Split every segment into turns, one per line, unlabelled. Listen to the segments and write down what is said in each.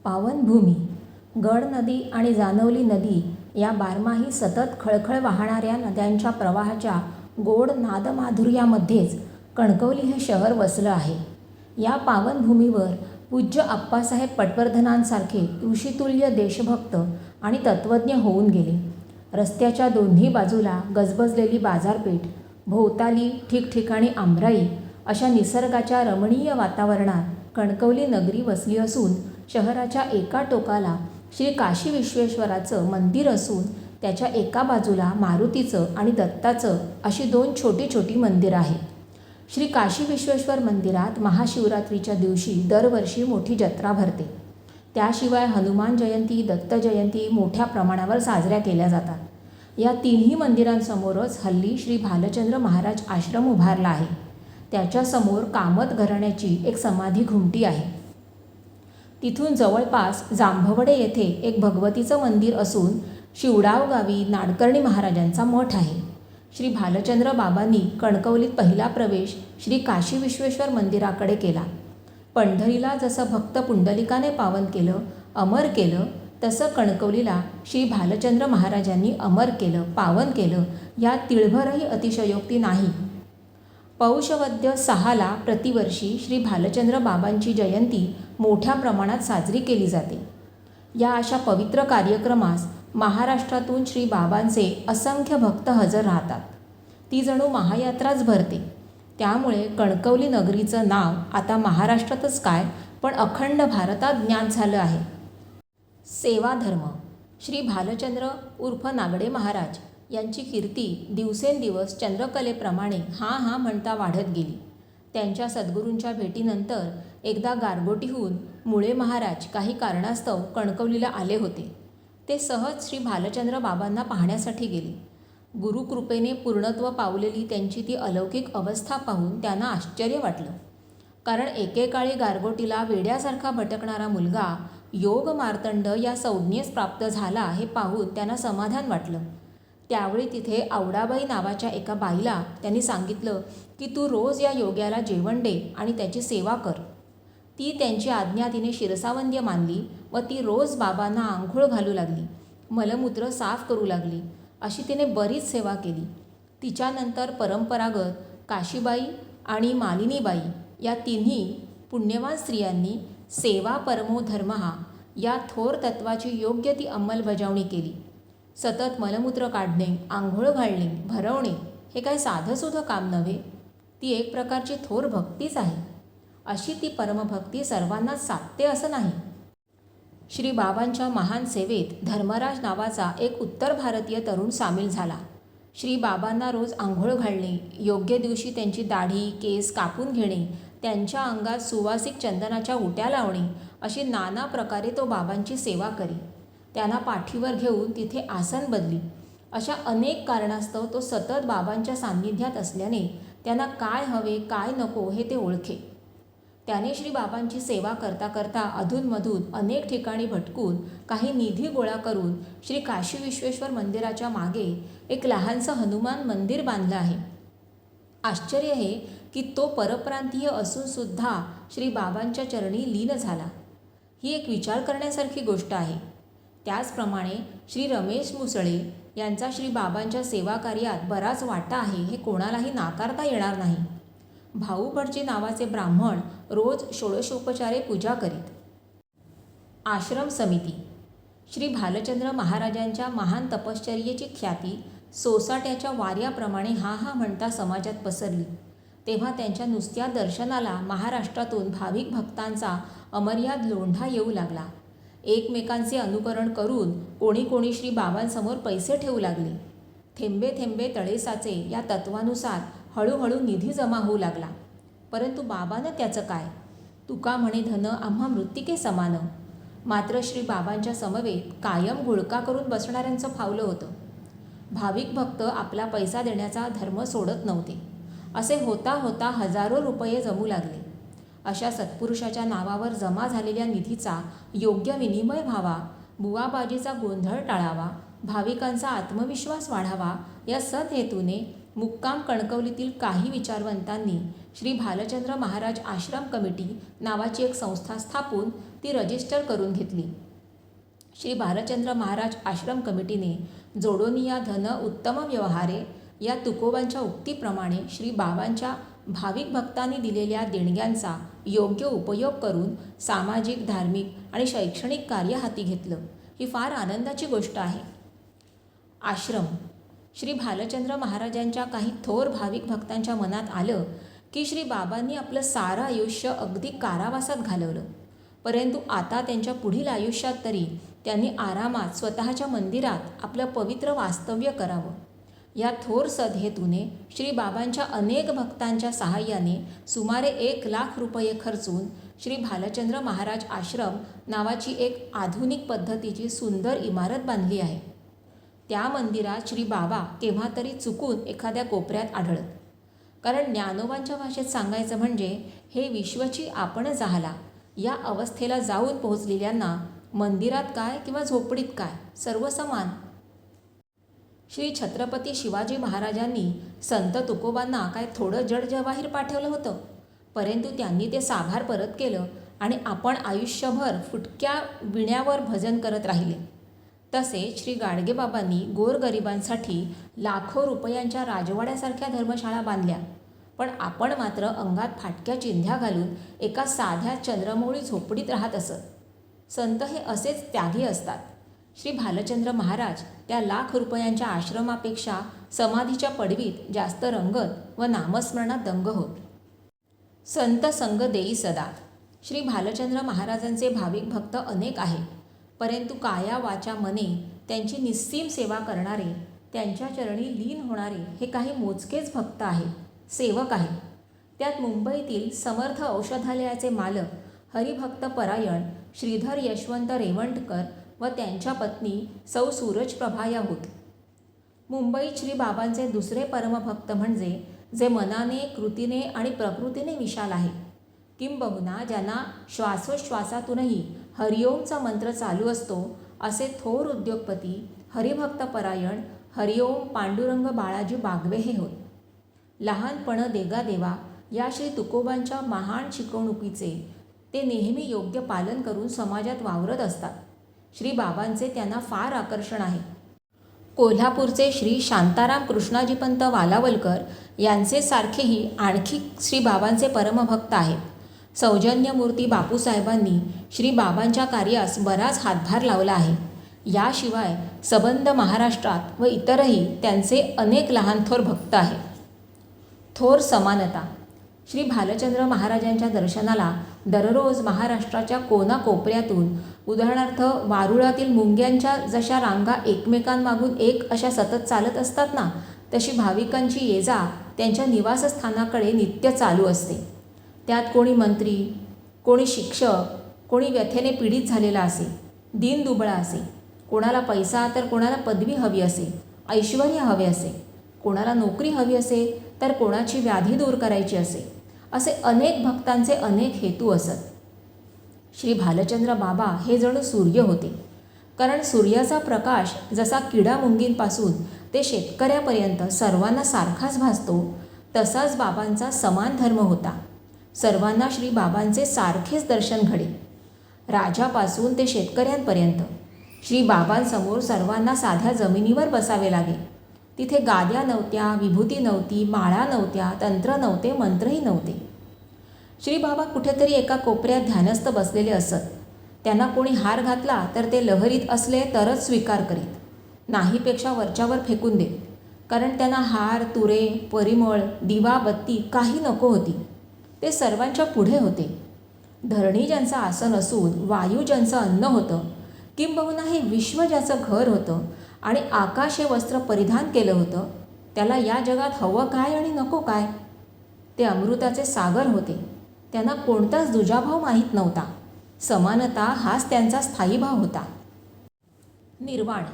पावनभूमी. गड नदी आणि जानवली नदी या बारमाही सतत खळखळ वाहणाऱ्या नद्यांच्या प्रवाहाच्या गोड नादमाधुर्यामध्येच कणकवली हे शहर वसलं आहे. या पावनभूमीवर पूज्य आप्पासाहेब पटवर्धनांसारखे ऋषितुल्य देशभक्त आणि तत्त्वज्ञ होऊन गेले. रस्त्याच्या दोन्ही बाजूला गजबजलेली बाजारपेठ, भोवताली ठिकठिकाणी आमराई अशा निसर्गाच्या रमणीय वातावरणात कणकवली नगरी वसली असून शहराच्या एका टोकाला श्री काशी विश्वेश्वराचं मंदिर असून त्याच्या एका बाजूला मारुतीचं आणि दत्ताचं अशी दोन छोटी छोटी मंदिरं आहेत. श्री काशी विश्वेश्वर मंदिरात महाशिवरात्रीच्या दिवशी दरवर्षी मोठी जत्रा भरते. त्याशिवाय हनुमान जयंती, दत्त जयंती मोठ्या प्रमाणावर साजऱ्या केल्या जातात. या तिन्ही मंदिरांसमोरच हल्ली श्री भालचंद्र महाराज आश्रम उभारला आहे. त्याच्यासमोर कामत घराण्याची एक समाधी घुमटी आहे. तिथून जवळपास जांभवडे येथे एक भगवतीचं मंदिर असून शिवडाव गावी नाडकर्णी महाराजांचा मठ आहे. श्री भालचंद्र बाबांनी कणकवलीत पहिला प्रवेश श्री काशी विश्वेश्वर मंदिराकडे केला. पंढरीला जसं भक्त पुंडलिकाने पावन केलं, अमर केलं, तसं कणकवलीला श्री भालचंद्र महाराजांनी अमर केलं, पावन केलं, यात तिळभरही अतिशयोक्ती नाही. पौषवद्य 6ला प्रतिवर्षी श्री भालचंद्र बाबांची जयंती मोठ्या प्रमाणात साजरी केली जाते. या अशा पवित्र कार्यक्रमास महाराष्ट्रातून श्री बाबांचे असंख्य भक्त हजर राहतात. ती जणू महायात्राच भरते. त्यामुळे कणकवली नगरीचं नाव आता महाराष्ट्रातच काय पण अखंड भारतात ज्ञात झालं आहे. सेवाधर्म. श्री भालचंद्र उर्फ नागडे महाराज यांची कीर्ती दिवसेंदिवस चंद्रकलेप्रमाणे हा म्हणता वाढत गेली. त्यांच्या सद्गुरूंच्या भेटीनंतर एकदा गारगोटीहून मुळे महाराज काही कारणास्तव कणकवलीला आले होते. ते सहज श्री भालचंद्र बाबांना पाहण्यासाठी गेले. गुरुकृपेने पूर्णत्व पावलेली त्यांची ती अलौकिक अवस्था पाहून त्यांना आश्चर्य वाटलं. कारण एकेकाळी गारगोटीला वेड्यासारखा भटकणारा मुलगा योग मार्तंड या संज्ञेस प्राप्त झाला हे पाहून त्यांना समाधान वाटलं. त्यावेळी तिथे आवडाबाई नावाच्या एका बाईला त्यांनी सांगितलं की तू रोज या योग्याला जेवण दे आणि त्याची सेवा कर. ती त्यांची आज्ञा तिने शिरसावंद्य मानली व ती रोज बाबांना आंघोळ घालू लागली, मलमूत्र साफ करू लागली. अशी तिने बरीच सेवा केली. तिच्यानंतर परंपरागत काशीबाई आणि मालिनीबाई या तिन्ही पुण्यवान स्त्रियांनी सेवा परमो धर्मः या थोर तत्वाची योग्य ती अंमलबजावणी केली. सतत मलमूत्र काढणे, आंघोळ घालणे, भरवणे हे काही साधंसुधं काम नव्हे. ती एक प्रकारची थोर भक्तीच आहे. अशी ती परमभक्ती सर्वांनाच साधते असं नाही. श्री बाबांच्या महान सेवेत धर्मराज नावाचा एक उत्तर भारतीय तरुण सामील झाला. श्री बाबांना रोज आंघोळ घालणे, योग्य दिवशी त्यांची दाढी केस कापून घेणे, त्यांच्या अंगात सुवासिक चंदनाच्या उट्या लावणे अशी नाना प्रकारे तो बाबांची सेवा करी. त्यांना पाठीवर घेऊन तिथे आसन बदली. अशा अनेक कारणास्तव तो सतत बाबांच्या सान्निध्यात असल्याने त्यांना काय हवे काय नको हे ते ओळखे. त्याने श्री बाबांची सेवा करता करता अधूनमधून अनेक ठिकाणी भटकून काही निधी गोळा करून श्री काशी विश्वेश्वर मंदिराच्या मागे एक लहानसं हनुमान मंदिर बांधलं आहे. आश्चर्य हे की तो परप्रांतीय असूनसुद्धा श्री बाबांच्या चरणी लीन झाला. ही एक विचार करण्यासारखी गोष्ट आहे. त्याचप्रमाणे श्री रमेश मुसळे यांचा श्री बाबांच्या सेवा कार्यात बराच वाटा आहे हे कोणालाही नाकारता येणार नाही. भाऊ भटजी नावाचे ब्राह्मण रोज षोडशोपचारे पूजा करीत. आश्रम समिती. श्री भालचंद्र महाराजांच्या महान तपश्चर्येची ख्याती सोसाट्याच्या वाऱ्याप्रमाणे हा म्हणता समाजात पसरली. तेव्हा त्यांच्या नुसत्या दर्शनाला महाराष्ट्रातून भाविक भक्तांचा अमर्याद लोंढा येऊ लागला. एकमेकांचे अनुकरण करून कोणी श्री बाबांसमोर पैसे ठेवू लागले. थेंबे थेंबे तळे साचे या तत्वानुसार हळूहळू निधी जमा होऊ लागला. परंतु बाबानं त्याचं काय? तुका म्हणे धन आम्हा मृत्तिके समान. मात्र श्री बाबांच्या समवेत कायम घोळका करून बसणाऱ्यांचं फावलं होतं. भाविक भक्त आपला पैसा देण्याचा धर्म सोडत नव्हते. असे होता होता हजारो रुपये जमू लागले. अशा सत्पुरुषाच्या नावावर जमा झालेल्या निधीचा योग्य विनिमय व्हावा, बुवाबाजीचा गोंधळ टाळावा, भाविकांचा आत्मविश्वास वाढावा या सदहेतूने मुक्काम कणकवलीतील काही विचारवंतांनी श्री भालचंद्र महाराज आश्रम कमिटी नावाची एक संस्था स्थापून ती रजिस्टर करून घेतली. श्री भालचंद्र महाराज आश्रम कमिटीने जोडोनिया धन उत्तम व्यवहारे या तुकोबांच्या उक्तीप्रमाणे श्री बाबांच्या भाविक भक्तांनी दिलेल्या देणग्यांचा योग्य उपयोग करून सामाजिक, धार्मिक आणि शैक्षणिक कार्य हाती घेतलं. ही फार आनंदाची गोष्ट आहे. आश्रम. श्री भालचंद्र महाराजांच्या काही थोर भाविक भक्तांच्या मनात आलं की श्री बाबांनी आपलं सारं आयुष्य अगदी कारावासात घालवलं, परंतु आता त्यांच्या पुढील आयुष्यात तरी त्यांनी आरामात स्वतःच्या मंदिरात आपलं पवित्र वास्तव्य करावं. या थोर सदहेतूने श्री बाबांच्या अनेक भक्तांच्या सहाय्याने सुमारे 1,00,000 रुपये खर्चून श्री भालचंद्र महाराज आश्रम नावाची एक आधुनिक पद्धतीची सुंदर इमारत बांधली आहे. त्या मंदिरात श्री बाबा केव्हा तरी चुकून एखाद्या कोपऱ्यात आढळत. कारण ज्ञानोबांच्या भाषेत सांगायचं म्हणजे हे विश्वची आपण जाहला या अवस्थेला जाऊन पोहोचलेल्यांना मंदिरात काय किंवा झोपडीत काय सर्व समान. श्री छत्रपती शिवाजी महाराजांनी संत तुकोबांना काय थोडं जडजवाहीर पाठवलं होतं, परंतु त्यांनी ते साभार परत केलं आणि आपण आयुष्यभर फुटक्या विण्यावर भजन करत राहिले. तसेच श्री गाडगेबाबांनी गोरगरिबांसाठी लाखो रुपयांच्या राजवाड्यासारख्या धर्मशाळा बांधल्या, पण आपण मात्र अंगात फाटक्या चिंध्या घालून एका साध्या चंद्रमौळी झोपडीत राहत असत. संत हे असेच त्यागी असतात. श्री भालचंद्र महाराज त्या लाख रुपयांच्या आश्रमापेक्षा समाधीच्या पडवीत जास्त रंगत व नामस्मरणात दंग होत. संत संग देई सदा. श्री भालचंद्र महाराजांचे भाविक भक्त अनेक आहे, परंतु काया वाचा मने त्यांची निस्सीम सेवा करणारे, त्यांच्या चरणी लीन होणारे हे काही मोजकेच भक्त आहेत, सेवक आहेत. त्यात मुंबईतील समर्थ औषधालयाचे मालक हरिभक्त परायण श्रीधर यशवंत रेवंडकर व त्यांच्या पत्नी सौ सूरजप्रभा या होत. मुंबईत श्री बाबांचे दुसरे परमभक्त म्हणजे जे मनाने, कृतीने आणि प्रकृतीने विशाल आहे, किंबहुना ज्यांना श्वासोश्वासातूनही हरिओमचा मंत्र चालू असतो, असे थोर उद्योगपती हरिभक्तपरायण हरिओम पांडुरंग बाळाजी बागवे हे होत. लहानपण देगा देवा या श्री तुकोबांच्या महान शिकवणुकीचे ते नेहमी योग्य पालन करून समाजात वावरत असतात. श्री बाबांचे त्यांना फार आकर्षण आहे. कोल्हापूरचे श्री शांताराम कृष्णाजीपंत वालावलकर यांचे सारखेही आणखी श्री बाबांचे परमभक्त आहेत. सौजन्यमूर्ती बापूसाहेबांनी श्री बाबांच्या कार्यास बराच हातभार लावला आहे. याशिवाय सबंध महाराष्ट्रात व इतरही त्यांचे अनेक लहान थोर भक्त आहेत. थोर समानता. श्री भालचंद्र महाराजांच्या दर्शनाला दररोज महाराष्ट्राच्या कोनाकोपऱ्यातून, उदाहरणार्थ वारुळातील मुंग्यांच्या जशा रांगा एकमेकांमागून एक अशा सतत चालत असतात ना, तशी भाविकांची ये जा त्यांच्या निवासस्थानाकडे नित्य चालू असते. त्यात कोणी मंत्री, कोणी शिक्षक, कोणी व्यथेने पीडित झालेला असे, दीनदुबळा असे, कोणाला पैसा तर कोणाला पदवी हवी असे, ऐश्वर्य हवे असे, कोणाला नोकरी हवी असे तर कोणाची व्याधी दूर करायची असे अनेक भक्तांचे अनेक हेतू असत. श्री भालचंद्र बाबा हे जणू सूर्य होते. कारण सूर्याचा प्रकाश जसा किडामुंगींपासून ते शेतकऱ्यापर्यंत सर्वांना सारखाच भासतो, तसाच बाबांचा समान धर्म होता. सर्वांना श्री बाबांचे सारखेच दर्शन घडे. राजापासून ते शेतकऱ्यांपर्यंत श्री बाबांसमोर सर्वांना साध्या जमिनीवर बसावे लागे. तिथे गाद्या नव्हत्या, विभूती नव्हती, माळा नव्हत्या, तंत्र नव्हते, मंत्रही नव्हते. श्री बाबा कुठेतरी एका कोपऱ्यात ध्यानस्थ बसलेले असत. त्यांना कोणी हार घातला तर ते लहरीत असले तरच स्वीकार करीत, नाहीपेक्षा वरच्यावर फेकून देत. कारण त्यांना हार, तुरे, परिमळ, दिवा, बत्ती काही नको होती. ते सर्वांच्या पुढे होते. धरणी ज्यांचं आसन असून वायू ज्यांचं अन्न होतं, किंबहुना हे विश्व ज्याचं घर होतं आणि आकाश हे वस्त्र परिधान केलं होतं, त्याला या जगात हवं काय आणि नको काय? ते अमृताचे सागर होते. त्यांना कोणताच दुजाभाव माहीत नव्हता. समानता हाच त्यांचा स्थायी भाव होता. निर्वाण.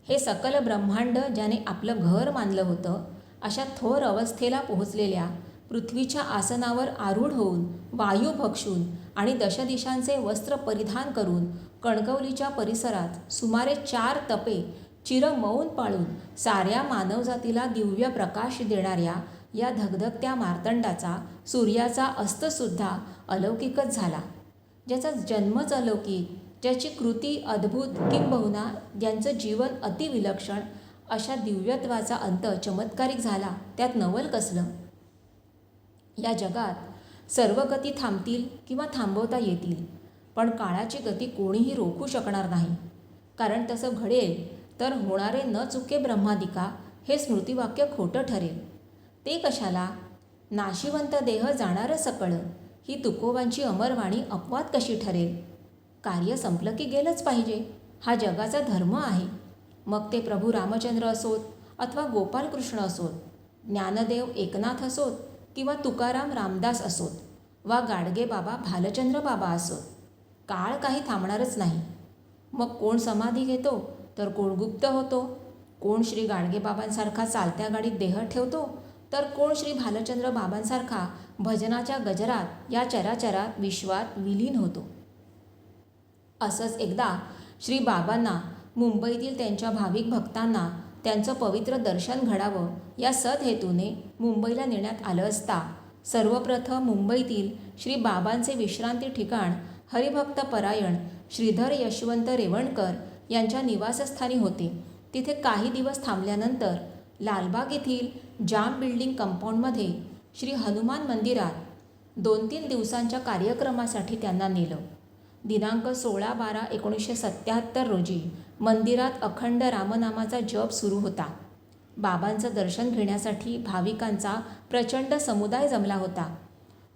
हे सकल ब्रह्मांड ज्याने आपलं घर मानलं होतं, अशा थोर अवस्थेला पोहोचलेल्या, पृथ्वीच्या आसनावर आरूढ होऊन, वायू भक्षून आणि दशदिशांचे वस्त्र परिधान करून कणकवलीच्या परिसरात सुमारे 4 तपे चिरमौन पाळून साऱ्या मानवजातीला दिव्य प्रकाश देणाऱ्या या धगधगत्या मार्तंडाचा सूर्याचा अस्तसुद्धा अलौकिकच झाला. ज्याचा जन्मच अलौकिक, ज्याची कृती अद्भुत, किंबहुना ज्यांचं जीवन अतिविलक्षण, अशा दिव्यत्वाचा अंत चमत्कारिक झाला, त्यात नवल कसलं? या जगात सर्व गती थांबतील किंवा थांबवता येतील, पण काळाची गती कोणीही रोखू शकणार नाही. कारण तसं घडेल तर होणारे न चुके ब्रह्मादिका हे स्मृतिवाक्य खोटं ठरेल. ते कशाला? नाशिवंत देह जाणार सकळ, ही तुकोबांची अमरवाणी अपवाद कशी ठरेल? कार्य संपलं की गेलंच पाहिजे, हा जगाचा धर्म आहे. मग ते प्रभू रामचंद्र असोत अथवा गोपालकृष्ण असोत, ज्ञानदेव एकनाथ असोत किंवा तुकाराम रामदास असोत, वा गाडगे बाबा भालचंद्र बाबा असोत, काळ काही थांबणारच नाही. मग कोण समाधी घेतो तर कोण गुप्त होतो, कोण श्री गाडगेबाबांसारखा चालत्या गाडीत देह ठेवतो, तर कोण श्री भालचंद्र बाबांसारखा भजनाच्या गजरात या चराचरात विश्वात विलीन होतो. असंच एकदा श्री बाबांना मुंबईतील त्यांच्या भाविक भक्तांना त्यांचं पवित्र दर्शन घडावं या सदहेतूने मुंबईला नेण्यात आलं असता, सर्वप्रथम मुंबईतील श्री बाबांचे विश्रांती ठिकाण हरिभक्तपरायण श्रीधर यशवंत रेवणकर यांच्या निवासस्थानी होते. तिथे काही दिवस थांबल्यानंतर लालबाग येथील जाम बिल्डिंग कंपाऊंडमध्ये श्री हनुमान मंदिरात 2-3 दिवसांच्या कार्यक्रमासाठी त्यांना नेलं. दिनांक 16/12/1977 रोजी मंदिरात अखंड रामनामाचा जप सुरू होता. बाबांचं दर्शन घेण्यासाठी भाविकांचा प्रचंड समुदाय जमला होता.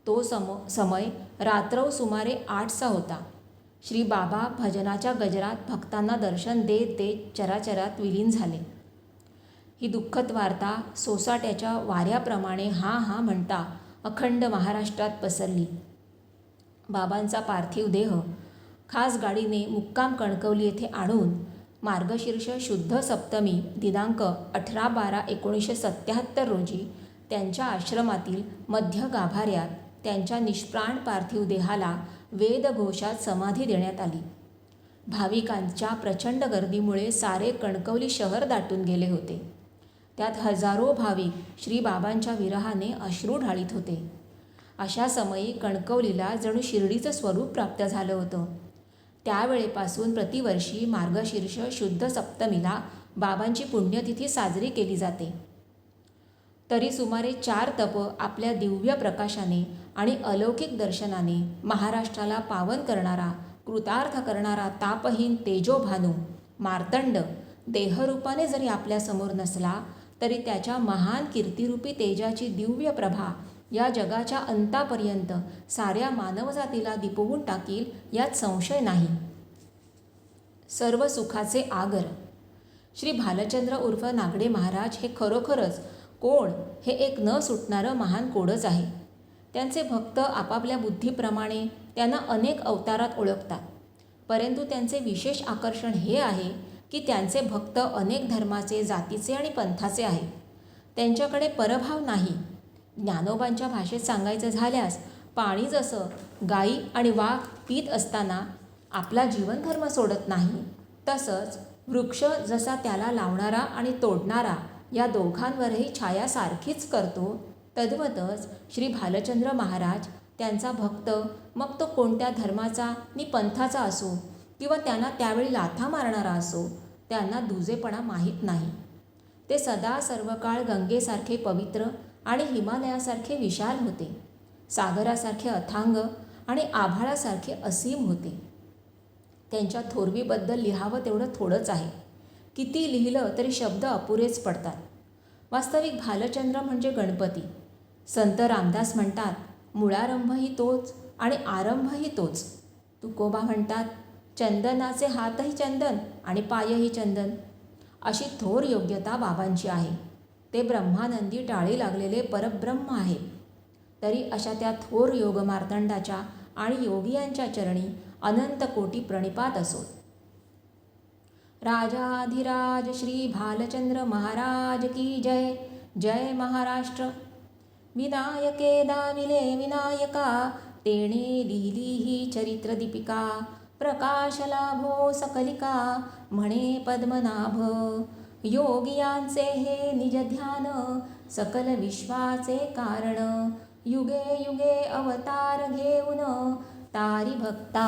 तो समय रात्रौ सुमारे 8चा होता. श्री बाबा भजनाच्या गजरात भक्तांना दर्शन देत देत चराचरात विलीन झाले. ही दुःखद वार्ता सोसाट्याच्या वाऱ्याप्रमाणे हा हा म्हणता अखंड महाराष्ट्रात पसरली. बाबांचा पार्थिव देह खास गाडीने मुक्काम कणकवली येथे आणून मार्गशीर्ष शुद्ध सप्तमी दिनांक 18/12/1977 रोजी त्यांच्या आश्रमातील मध्य गाभाऱ्यात त्यांच्या निष्प्राण पार्थिव देहाला वेदघोषात समाधी देण्यात आली. भाविकांच्या प्रचंड गर्दीमुळे सारे कणकवली शहर दाटून गेले होते. त्यात हजारो भाविक श्री बाबांच्या विरहाने अश्रू ढाळीत होते. अशा समयी कणकवलीला जणू शिर्डीचं स्वरूप प्राप्त झालं होतं. त्यावेळेपासून प्रतिवर्षी मार्गशीर्ष शुद्ध सप्तमीला बाबांची पुण्यतिथी साजरी केली जाते. तरी सुमारे 4 तप आपल्या दिव्य प्रकाशाने आणि अलौकिक दर्शनाने महाराष्ट्राला पावन करणारा, कृतार्थ करणारा तापहीन तेजोभानू मार्तंड देहरूपाने जरी आपल्यासमोर नसला, तरी त्याच्या महान कीर्तिरूपी तेजाची दिव्य प्रभा या जगाच्या अंतापर्यंत साऱ्या मानवजातीला दिपवून टाकील, यात संशय नाही. सर्व सुखाचे आगर श्री भालचंद्र उर्फ नागडे महाराज हे खरोखरच कोण हे एक न सुटणारं महान कोडच आहे. त्यांचे भक्त आपापल्या बुद्धीप्रमाणे त्यांना अनेक अवतारात ओळखतात, परंतु त्यांचे विशेष आकर्षण हे आहे की त्यांचे भक्त अनेक धर्माचे, जातीचे आणि पंथाचे आहेत. त्यांच्याकडे परभाव नाही. ज्ञानोबांच्या भाषेत सांगायचं झाल्यास, पाणी जसं गाई आणि वाघ पीत असताना आपला जीवनधर्म सोडत नाही, तसंच वृक्ष जसा त्याला लावणारा आणि तोडणारा या दोघांवरही छाया सारखीच करतो, तद्वतच श्री भालचंद्र महाराज त्यांचा भक्त, मग तो कोणत्या धर्माचा नि पंथाचा असो किंवा त्यांना त्यावेळी लाथा मारणारा असो, त्यांना दुजेपणा माहीत नाही. ते सदा सर्व काळ गंगेसारखे पवित्र आणि हिमालयासारखे विशाल होते, सागरासारखे अथांग आणि आभाळासारखे असीम होते. त्यांच्या थोरवीबद्दल लिहावं तेवढं थोडंच आहे. किती लिहिलं तरी शब्द अपुरेच पडतात. वास्तविक भालचंद्र म्हणजे गणपती. संत रामदास म्हणतात, मुळारंभही तोच आणि आरंभही तोच. तुकोबा म्हणतात, चंदनाचे हातही चंदन आणि पायही चंदन. अशी थोर योग्यता बाबांची आहे. ते ब्रह्मानंदी टाळी लागलेले परब्रह्म आहे. तरी अशा त्या थोर योग मार्तंडाच्या आणि योगियांच्या चरणी अनंत कोटी प्रणिपात असोत. राजाधिराज श्री भालचंद्र महाराज की जय. जय महाराष्ट्र. विनायके दाविले विनायका, तेणे लिहिली ही चरित्रदीपिका. प्रकाश लाभो सकलिका, म्हणे पद्मनाभ. योगियांचे हे निज ध्यान, सकल विश्वाचे कारण. युगे युगे अवतार घेऊन, तारी भक्ता.